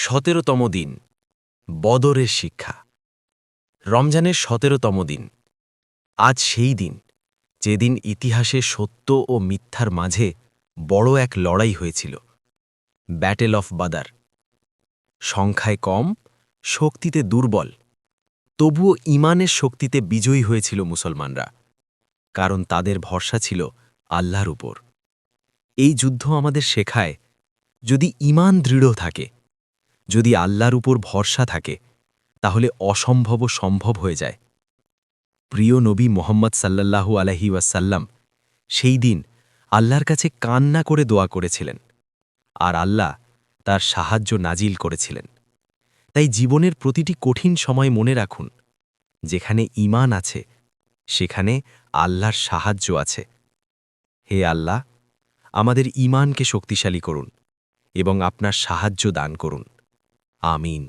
17তম দিন বদরের শিক্ষা। রমজানের 17তম দিন। আজ সেই দিন যেদিন ইতিহাসে সত্য ও মিথ্যার মাঝে বড় এক লড়াই হয়েছিল, ব্যাটেল অফ বাদার। সংখ্যায় কম, শক্তিতে দুর্বল, তবুও ঈমানের শক্তিতে বিজয়ী হয়েছিল মুসলমানরা, কারণ তাদের ভরসা ছিল আল্লাহর উপর। এই যুদ্ধ আমাদের শেখায়, যদি ঈমান দৃঢ় থাকে, যদি আল্লাহর উপর ভরসা থাকে, তাহলে অসম্ভবও সম্ভব হয়ে যায়। প্রিয় নবী মোহাম্মদ সাল্লাল্লাহু আলাইহি ওয়াসাল্লাম সেই দিন আল্লাহর কাছে কান্না করে দোয়া করেছিলেন, আর আল্লাহ তার সাহায্য নাজিল করেছিলেন। তাই জীবনের প্রতিটি কঠিন সময় মনে রাখুন, যেখানে ঈমান আছে সেখানে আল্লাহর সাহায্য আছে। হে আল্লাহ, আমাদের ঈমানকে শক্তিশালী করুন এবং আপনার সাহায্য দান করুন। আমিন।